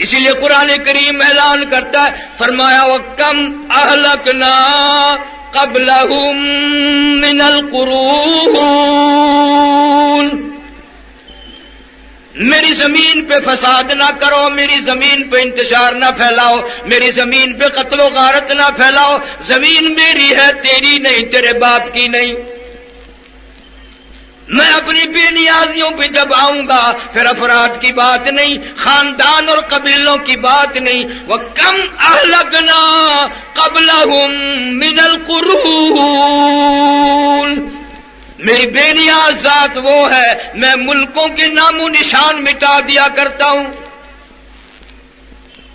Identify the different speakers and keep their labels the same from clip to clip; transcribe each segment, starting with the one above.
Speaker 1: اسی لیے قرآن کریم اعلان کرتا ہے، فرمایا وَكَمْ أَهْلَكْنَا قَبْلَهُمْ مِنَ الْقُرُونِ، میری زمین پہ فساد نہ کرو، میری زمین پہ انتشار نہ پھیلاؤ، میری زمین پہ قتل و غارت نہ پھیلاؤ، زمین میری ہے تیری نہیں، تیرے باپ کی نہیں۔ میں اپنی بے نیازیوں پہ جب آؤں گا پھر افراد کی بات نہیں، خاندان اور قبیلوں کی بات نہیں۔ وَكَمْ أَهْلَكْنَا قَبْلَهُمْ مِنَ الْقُرُونِ، میری بے نیاز ذات وہ ہے، میں ملکوں کے نام و نشان مٹا دیا کرتا ہوں۔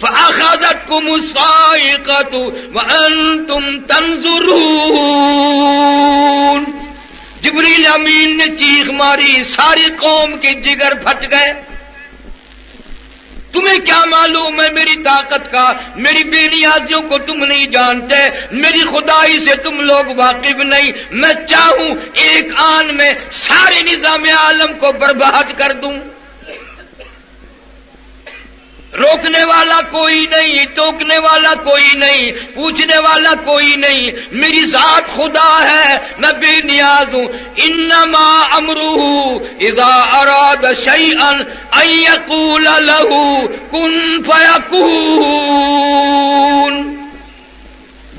Speaker 1: فَأَخَذَتْكُمُ الصَّاعِقَةُ وَأَنْتُمْ تَنظُرُونَ، جبریل امین نے چیخ ماری، ساری قوم کے جگر پھٹ گئے۔ تمہیں کیا معلوم ہے میری طاقت کا، میری بے نیازیوں کو تم نہیں جانتے، میری خدائی سے تم لوگ واقف نہیں۔ میں چاہوں ایک آن میں سارے نظام عالم کو برباد کر دوں، روکنے والا کوئی نہیں، ٹوکنے والا کوئی نہیں، پوچھنے والا کوئی نہیں۔ میری ذات خدا ہے، میں بے نیاز ہوں۔ انما امرہ اذا اراد شیئا ان یقول لہ کن فیکون،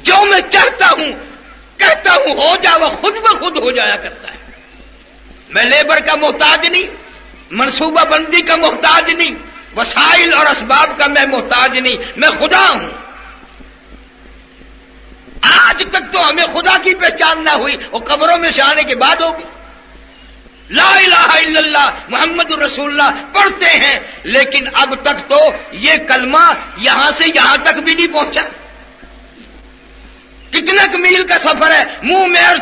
Speaker 1: جو میں چاہتا ہوں کہتا ہوں ہو جا، وہ خود بخود ہو جایا کرتا ہے۔ میں لیبر کا محتاج نہیں، منصوبہ بندی کا محتاج نہیں، وسائل اور اسباب کا میں محتاج نہیں، میں خدا ہوں۔ آج تک تو ہمیں خدا کی پہچان نہ ہوئی، وہ قبروں میں سے آنے کے بعد ہوگی۔ لا الہ الا اللہ محمد رسول اللہ پڑھتے ہیں، لیکن اب تک تو یہ کلمہ یہاں سے یہاں تک بھی نہیں پہنچا۔ کتنے میل کا سفر ہے، منہ میں اور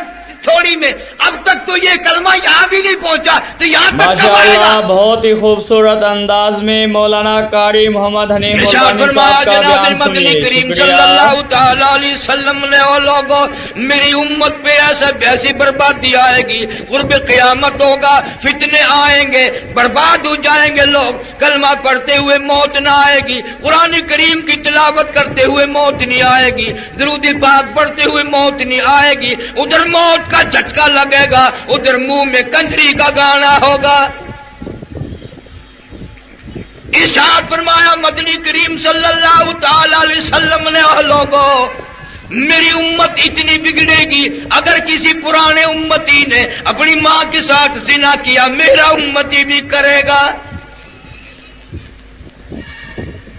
Speaker 1: تھوڑی میں، اب تک تو یہ کلمہ یہاں بھی نہیں پہنچا، تو یہاں تک کب آئے گا؟
Speaker 2: بہت ہی خوبصورت انداز میں مولانا قاری محمد حنیف ملتانی صاحب کا بیان
Speaker 1: مدنی
Speaker 2: سنیے۔
Speaker 1: کریم صلی اللہ تعالیٰ علیہ وسلم نے، او لوگوں میری امت پہ ایسی بربادی آئے گی، قرب قیامت ہوگا، فتنے آئیں گے، برباد ہو جائیں گے لوگ، کلمہ پڑھتے ہوئے موت نہ آئے گی، قرآن کریم کی تلاوت کرتے ہوئے موت نہیں آئے گی، درود پاک پڑھتے ہوئے موت نہیں آئے گی، ادھر موت کا جھٹکا لگے گا، ادھر منہ میں کنجری کا گانا ہوگا۔ ارشاد فرمایا مدنی کریم صلی اللہ تعالی علیہ وسلم نے، اے لوگوں میری امت اتنی بگڑے گی، اگر کسی پرانے امتی نے اپنی ماں کے ساتھ زنا کیا میرا امتی بھی کرے گا۔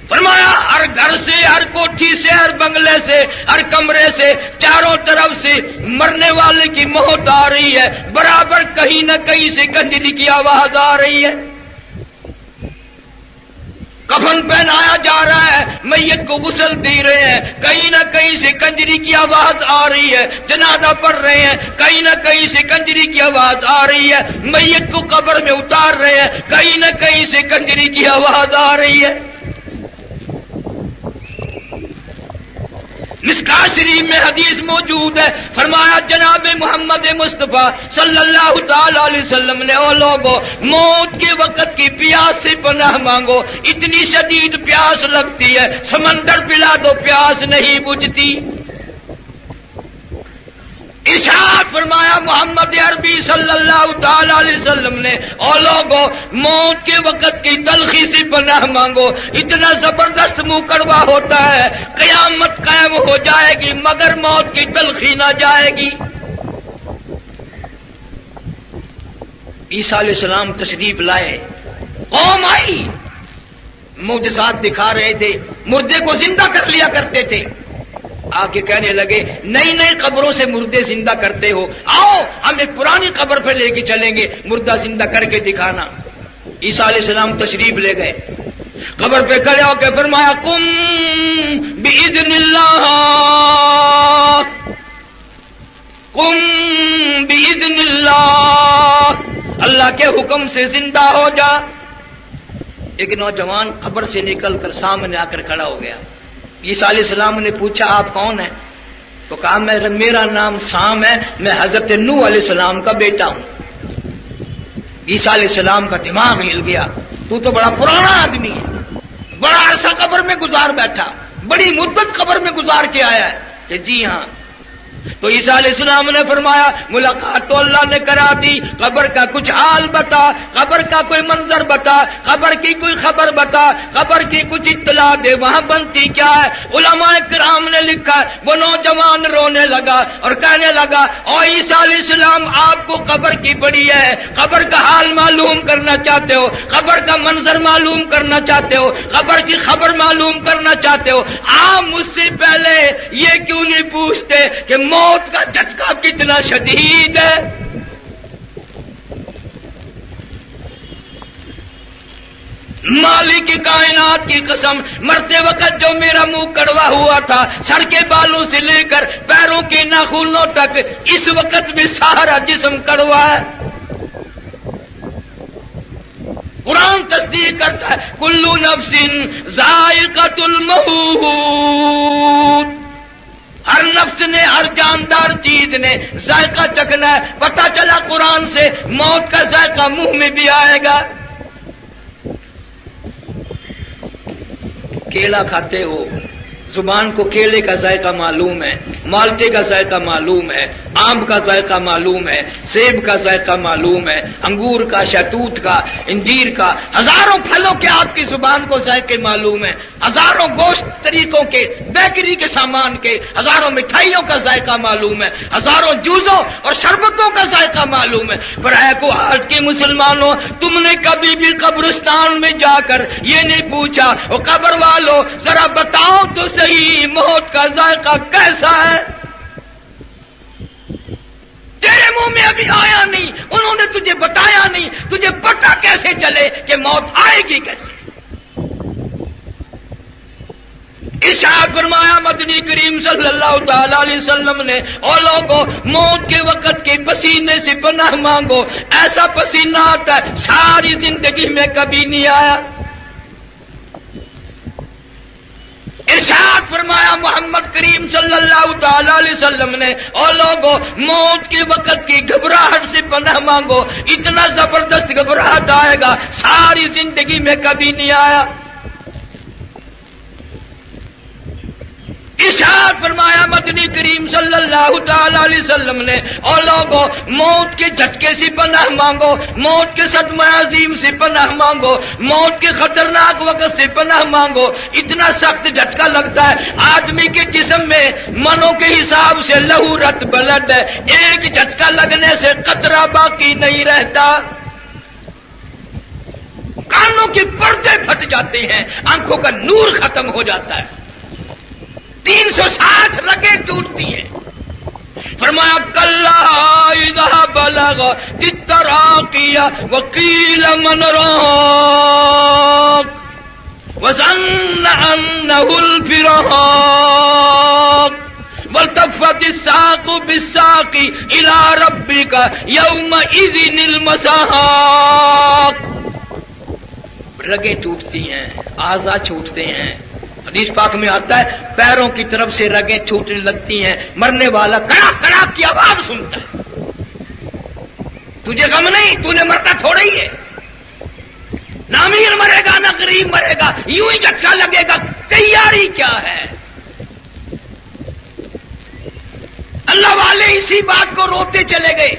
Speaker 1: فرمایا ہر گھر سے، ہر کوٹھی سے، ہر بنگلے سے، ہر کمرے سے، چاروں طرف سے مرنے والے کی موت آ رہی ہے، برابر کہیں نہ کہیں سے کنجری کی آواز آ رہی ہے، کفن پہنایا جا رہا ہے، میت کو غسل دے رہے ہیں، کہیں نہ کہیں سے کنجری کی آواز آ رہی ہے، جنازہ پڑھ رہے ہیں، کہیں نہ کہیں سے کنجری کی آواز آ رہی ہے، میت کو قبر میں اتار رہے ہیں، کہیں نہ کہیں سے کنجری کی آواز آ رہی ہے۔ مشکوٰۃ شریف میں حدیث موجود ہے، فرمایا جناب محمد مصطفیٰ صلی اللہ تعالی علیہ وسلم نے، او لوگوں موت کے وقت کی پیاس سے پناہ مانگو، اتنی شدید پیاس لگتی ہے سمندر پلا دو پیاس نہیں بجھتی۔ ارشاد فرمایا محمد عربی صلی اللہ تعالی علیہ وسلم نے، او لوگوں موت کے وقت کی تلخی سے پناہ مانگو، اتنا زبردست منہ کڑوا ہوتا ہے، قیامت قائم ہو جائے گی مگر موت کی تلخی نہ جائے گی۔ عیسیٰ علیہ السلام تشریف لائے، قوم آئی، معجزات دکھا رہے تھے، مردے کو زندہ کر لیا کرتے تھے، آ کے کہنے لگے نئی نئی قبروں سے مردے زندہ کرتے ہو، آؤ ہم ایک پرانی قبر پہ لے کے چلیں گے، مردہ زندہ کر کے دکھانا۔ عیسیٰ علیہ السلام تشریف لے گئے، قبر پہ کھڑے ہو کے فرمایا قم بإذن اللہ، قم بإذن اللہ، اللہ کے حکم سے زندہ ہو جا۔ ایک نوجوان قبر سے نکل کر سامنے آ کر کھڑا ہو گیا۔ عیسیٰ علیہ السلام نے پوچھا آپ کون ہیں؟ تو کہا میرا نام سام ہے، میں حضرت نوح علیہ السلام کا بیٹا ہوں۔ عیسیٰ علیہ السلام کا دماغ ہل گیا، تو بڑا پرانا آدمی ہے، بڑا عرصہ قبر میں گزار بیٹھا، بڑی مدت قبر میں گزار کے آیا ہے کہ جی ہاں. تو عیسیٰ علیہ السلام نے فرمایا ملاقات تو اللہ نے کرا دی، قبر کا کچھ حال بتا، قبر کا کوئی منظر بتا، قبر کی کوئی خبر بتا، قبر کی کچھ اطلاع دے، وہاں بنتی کیا ہے. علماء کرام نے لکھا وہ نوجوان رونے لگا اور کہنے لگا او عیسیٰ علیہ السلام آپ کو قبر کی بڑی ہے، قبر کا حال معلوم کرنا چاہتے ہو، قبر کا منظر معلوم کرنا چاہتے ہو، قبر کی خبر معلوم کرنا چاہتے ہو، آپ مجھ سے پہلے یہ کیوں نہیں پوچھتے کہ موت کا جھٹکا کتنا شدید ہے. مالک کائنات کی قسم، مرتے وقت جو میرا منہ کڑوا ہوا تھا سر کے بالوں سے لے کر پیروں کے ناخنوں تک، اس وقت بھی سارا جسم کڑوا ہے. قرآن تصدیق کرتا ہے کلو نفس ذائقۃ الموت، ہر نفس نے، ہر جاندار چیز نے ذائقہ چکھنا ہے. پتہ چلا قرآن سے موت کا ذائقہ منہ میں بھی آئے گا. کیلا کھاتے ہو، زبان کو کیلے کا ذائقہ معلوم ہے، مالٹے کا ذائقہ معلوم ہے، آم کا ذائقہ معلوم ہے، سیب کا ذائقہ معلوم ہے، انگور کا، شہتوت کا، انجیر کا، ہزاروں پھلوں کے آپ کی زبان کو ذائقے معلوم ہے، ہزاروں گوشت طریقوں کے، بیکری کے سامان کے، ہزاروں مٹھائیوں کا ذائقہ معلوم ہے، ہزاروں جوسوں اور شربتوں کا ذائقہ معلوم ہے. پر اے کو آج کے مسلمانوں، تم نے کبھی بھی قبرستان میں جا کر یہ نہیں پوچھا وہ قبر والو ذرا بتاؤ تو صحیح موت کا ذائقہ کیسا ہے؟ تیرے منہ میں ابھی آیا نہیں، انہوں نے تجھے بتایا نہیں، تجھے پتہ کیسے چلے کہ موت آئے گی کیسے؟ ارشاد فرمایا مدنی کریم صلی اللہ تعالی علیہ وسلم نے اور لوگوں موت کے وقت کے پسینے سے پناہ مانگو. ایسا پسینہ آتا ہے ساری زندگی میں کبھی نہیں آیا. ارشاد فرمایا محمد کریم صلی اللہ تعالی علیہ وسلم نے اور لوگوں موت کے وقت کی گھبراہٹ سے پناہ مانگو. اتنا زبردست گھبراہٹ آئے گا ساری زندگی میں کبھی نہیں آیا. ارشاد فرمایا مدنی کریم صلی اللہ تعالی علیہ وسلم نے اور لوگوں موت کے جھٹکے سے پناہ مانگو، موت کے صدمہ عظیم سے پناہ مانگو، موت کے خطرناک وقت سے پناہ مانگو. اتنا سخت جھٹکا لگتا ہے آدمی کے جسم میں منوں کے حساب سے لہو رت بلڈ ہے، ایک جھٹکا لگنے سے قطرہ باقی نہیں رہتا. کانوں کے پردے پھٹ جاتے ہیں، آنکھوں کا نور ختم ہو جاتا ہے، 360 رگیں ٹوٹتی ہیں. فرمایا کلا اذا بلغ التراقی وقیل من راق وظن انه الفراق والتفت الساق بالساق الى ربك يومئذ المساق. رگیں ٹوٹتی ہیں، اعضاء چھوٹتے ہیں. حدیث پاک میں آتا ہے پیروں کی طرف سے رگیں چھوٹنے لگتی ہیں، مرنے والا کڑاک کڑاک کی آواز سنتا ہے. تجھے غم نہیں، تو نے مرنا تھوڑا ہی ہے. نہ امیر مرے گا نہ غریب مرے گا، یوں ہی جھٹکا لگے گا. تیاری کیا ہے؟ اللہ والے اسی بات کو روتے چلے گئے.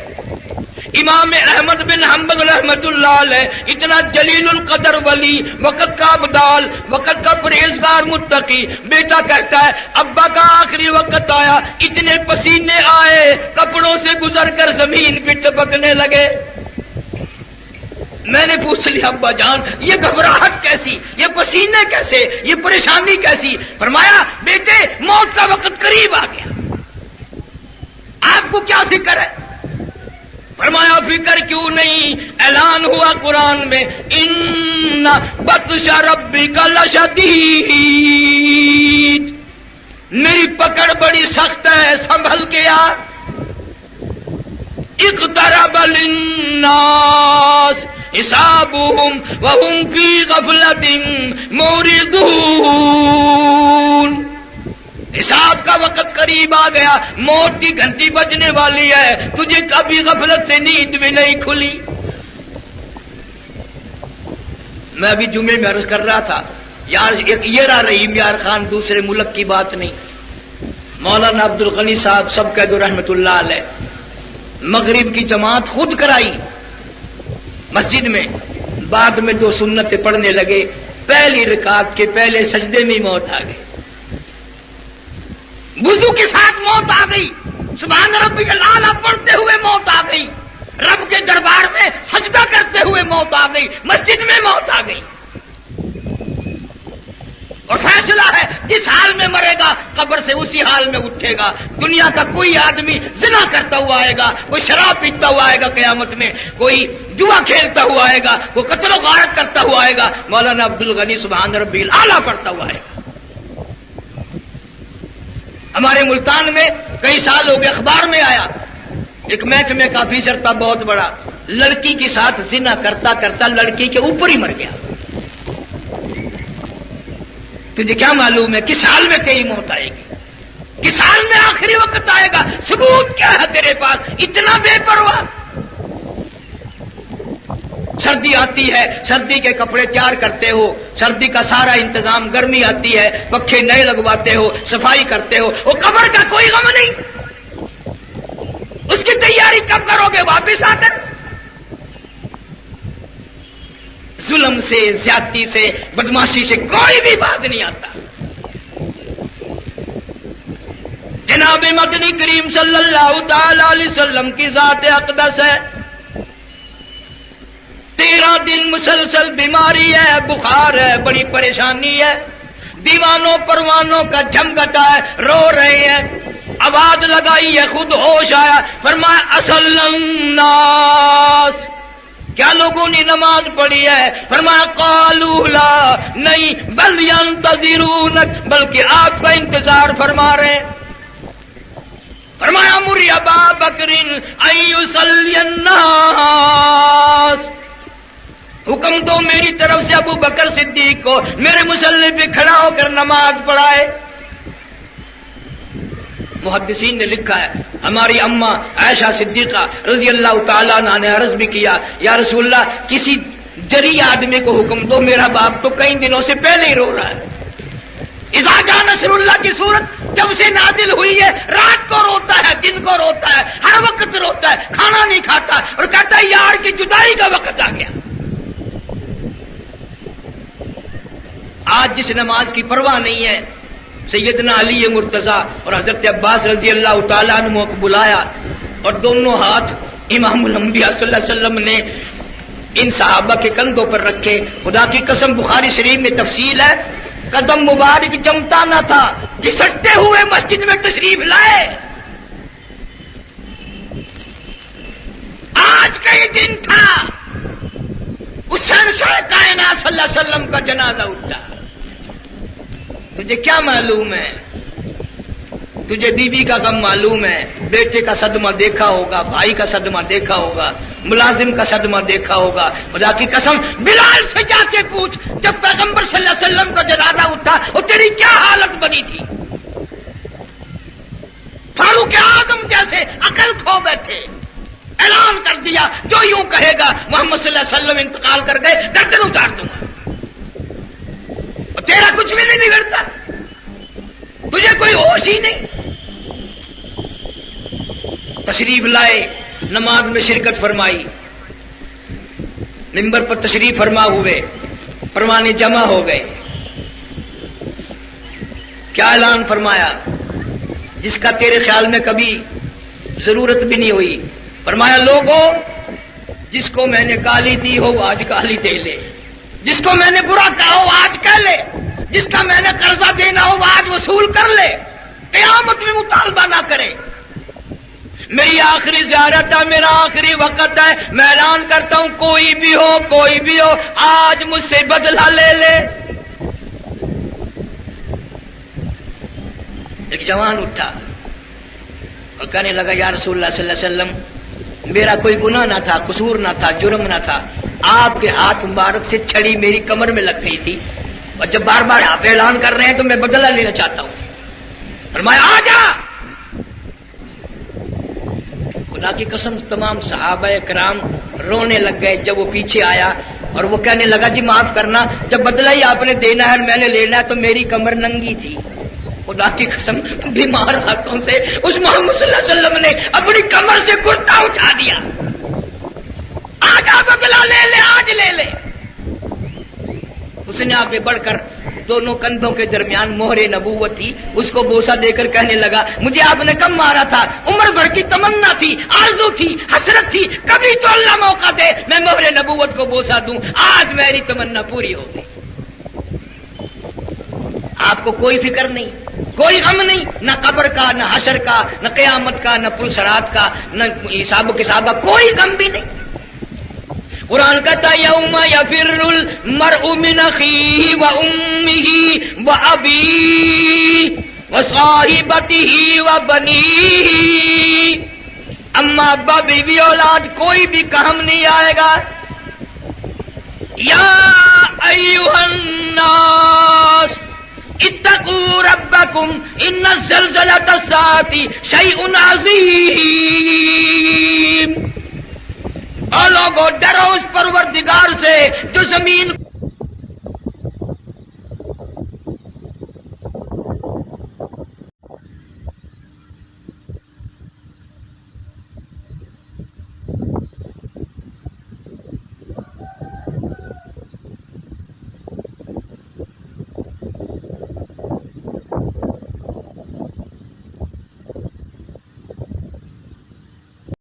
Speaker 1: امام احمد بن حنبل رحمت اللہ علیہ اتنا جلیل القدر ولی، وقت کا ابدال، وقت کا پرہیزگار متقی، بیٹا کہتا ہے ابا کا آخری وقت آیا، اتنے پسینے آئے کپڑوں سے گزر کر زمین پہ ٹپکنے لگے. میں نے پوچھ لیا ابا جان یہ گھبراہٹ کیسی، یہ پسینے کیسے، یہ پریشانی کیسی؟ فرمایا بیٹے موت کا وقت قریب آ گیا، آپ کو کیا فکر ہے؟ فرمایا فکر کیوں نہیں، اعلان ہوا قرآن میں ان بطش ربک لشدید، میری پکڑ بڑی سخت ہے، سنبھل کے آ. اقترب للناس حسابهم وهم في غفلة معرضون. حساب کا وقت قریب آ گیا، موت کی گھنٹی بجنے والی ہے، تجھے کبھی غفلت سے نیند بھی نہیں کھلی. میں ابھی جمعے میں عرض کر رہا تھا یار ایک یہ رحیم یار خان دوسرے ملک کی بات نہیں. مولانا عبد الغنی صاحب سب کہہ دو رحمت اللہ علیہ، مغرب کی جماعت خود کرائی مسجد میں، بعد میں 2 سنتیں پڑھنے لگے، پہلی رکعت کے پہلے سجدے میں موت آ گئی، وضو کے ساتھ موت آ گئی، سبحان ربی الاعلی پڑھتے ہوئے موت آ گئی، رب کے دربار میں سجدہ کرتے ہوئے موت آ گئی، مسجد میں موت آ گئی. اور فیصلہ ہے جس حال میں مرے گا قبر سے اسی حال میں اٹھے گا. دنیا کا کوئی آدمی زنا کرتا ہوا آئے گا، کوئی شراب پیتا ہوا آئے گا قیامت میں، کوئی جوا کھیلتا ہوا آئے گا، کوئی قتل و غارت کرتا ہوا آئے گا، مولانا عبد الغنی سبحان ربی الاعلی پڑھتا ہوا آئے گا. ہمارے ملتان میں کئی سال ہو گئے، اخبار میں آیا ایک محکمے کا آفیسر تھا بہت بڑا، لڑکی کے ساتھ زنا کرتا کرتا لڑکی کے اوپر ہی مر گیا. تجھے کیا معلوم ہے کس حال میں تیری موت آئے گی، کس حال میں آخری وقت آئے گا؟ ثبوت کیا ہے تیرے پاس اتنا بے پرواہ؟ سردی آتی ہے، سردی کے کپڑے تیار کرتے ہو، سردی کا سارا انتظام، گرمی آتی ہے پکھے نئے لگواتے ہو، صفائی کرتے ہو، وہ قبر کا کوئی غم نہیں. اس کی تیاری کب کرو گے واپس آ کر؟ ظلم سے، زیادتی سے، بدماشی سے کوئی بھی باز نہیں آتا. جناب مدنی کریم صلی اللہ تعالی علیہ وسلم کی ذات اقدس ہے، 13 دن مسلسل بیماری ہے، بخار ہے، بڑی پریشانی ہے، دیوانوں پروانوں کا جھمگٹا ہے، رو رہے ہیں، آواز لگائی ہے، خود ہوش آیا، فرمایا اصل الناس، کیا لوگوں نے نماز پڑھی ہے؟ فرمایا قالوا لا، نہیں، بل ينتظرونک، بلکہ آپ کا انتظار فرما رہے ہیں. فرمایا مر ابا بکر ان یصلی الناس، حکم دو میری طرف سے ابو بکر صدیق کو میرے مصلی پہ کھڑا ہو کر نماز پڑھائے. محدثین نے لکھا ہے ہماری اماں عائشہ صدیقہ رضی اللہ تعالیٰ عنہ نے عرض بھی کیا، یا رسول اللہ کسی جری آدمی کو حکم دو، میرا باپ تو کئی دنوں سے پہلے ہی رو رہا ہے. اذا جاء نصر اللہ کی صورت جب سے نازل ہوئی ہے، رات کو روتا ہے، دن کو روتا ہے، ہر وقت روتا ہے، کھانا نہیں کھاتا اور کہتا ہے یار کی جدائی کا وقت آ گیا. آج جس نماز کی پرواہ نہیں ہے، سیدنا علی مرتضیٰ اور حضرت عباس رضی اللہ تعالیٰ عنہ کو بلایا اور دونوں ہاتھ امام الانبیاء صلی اللہ علیہ وسلم نے ان صحابہ کے کندھوں پر رکھے. خدا کی قسم بخاری شریف میں تفصیل ہے، قدم مبارک جمتا نہ تھا، گھسٹتے ہوئے مسجد میں تشریف لائے. آج کا یہ دن تھا، اس شہنشاہ کائنات صلی اللہ علیہ وسلم کا جنازہ اٹھا. تجھے کیا معلوم ہے؟ تجھے بیوی کا غم معلوم ہے، بیٹے کا صدمہ دیکھا ہوگا، بھائی کا صدمہ دیکھا ہوگا، ملازم کا صدمہ دیکھا ہوگا. خدا کی قسم بلال سے جا کے پوچھ جب پیغمبر صلی اللہ علیہ وسلم کا جنازہ اٹھا اور تیری کیا حالت بنی تھی؟ فاروق اعظم جیسے عقل کھو بیٹھے، اعلان کر دیا جو یوں کہے گا محمد صلی اللہ علیہ وسلم انتقال کر گئے گردن اتار دوں گا. تیرا کچھ بھی نہیں بگڑتا، تجھے کوئی ہوش ہی نہیں. تشریف لائے، نماز میں شرکت فرمائی، منبر پر تشریف فرما ہوئے، پروانے جمع ہو گئے. کیا اعلان فرمایا جس کا تیرے خیال میں کبھی ضرورت بھی نہیں ہوئی؟ فرمایا لوگوں، جس کو میں نے گالی دی ہو وہ آج گالی دے لے، جس کو میں نے برا کہا ہو آج کہہ لے، جس کا میں نے قرضہ دینا ہو وہ آج وصول کر لے، قیامت میں مطالبہ نہ کرے. میری آخری زیارت ہے، میرا آخری وقت ہے، میں اعلان کرتا ہوں کوئی بھی ہو آج مجھ سے بدلہ لے لے. ایک جوان اٹھا اور کہنے لگا یا رسول اللہ صلی اللہ علیہ وسلم، میرا کوئی گناہ نہ تھا، قصور نہ تھا، جرم نہ تھا، آپ کے ہاتھ مبارک سے چھڑی میری کمر میں لگ گئی تھی اور جب بار بار آپ اعلان کر رہے ہیں تو میں بدلہ لینا چاہتا ہوں. فرمایا آ جا. خدا کی قسم تمام صحابہ کرام رونے لگ گئے جب وہ پیچھے آیا. اور وہ کہنے لگا جی معاف کرنا، جب بدلہ ہی آپ نے دینا ہے اور میں نے لینا ہے تو میری کمر ننگی تھی، خدا کی قسم بیمار ہاتھوں سے اس محمد صلی اللہ علیہ وسلم نے اپنی کمر سے کرتا اٹھا دیا، آج آپ بدلہ لے لے، آج لے لے۔ اس نے آگے بڑھ کر دونوں کندھوں کے درمیان مہر نبوت تھی، اس کو بوسہ دے کر کہنے لگا مجھے آپ نے کم مارا تھا، عمر بھر کی تمنا تھی، آرزو تھی، حسرت تھی، کبھی تو اللہ موقع دے میں مہر نبوت کو بوسہ دوں، آج میری تمنا پوری ہو گئی۔ آپ کو کوئی فکر نہیں، کوئی غم نہیں، نہ قبر کا، نہ حشر کا، نہ قیامت کا، نہ پلسرات کا، نہ حساب و کتاب کا، کوئی غم بھی نہیں۔ قرآن کہتا یوم یفر المرء من اخیہ و امہ و ابیہ و صاحبتہ و بنیہ، اما ابا بیوی اولاد کوئی بھی کام نہیں آئے گا۔ یا ایھا الناس اتقوا ربکم ان زلزلۃ الساعۃ شیء عظیم، اور لوگوں ڈرو اس پروردگار سے جو زمین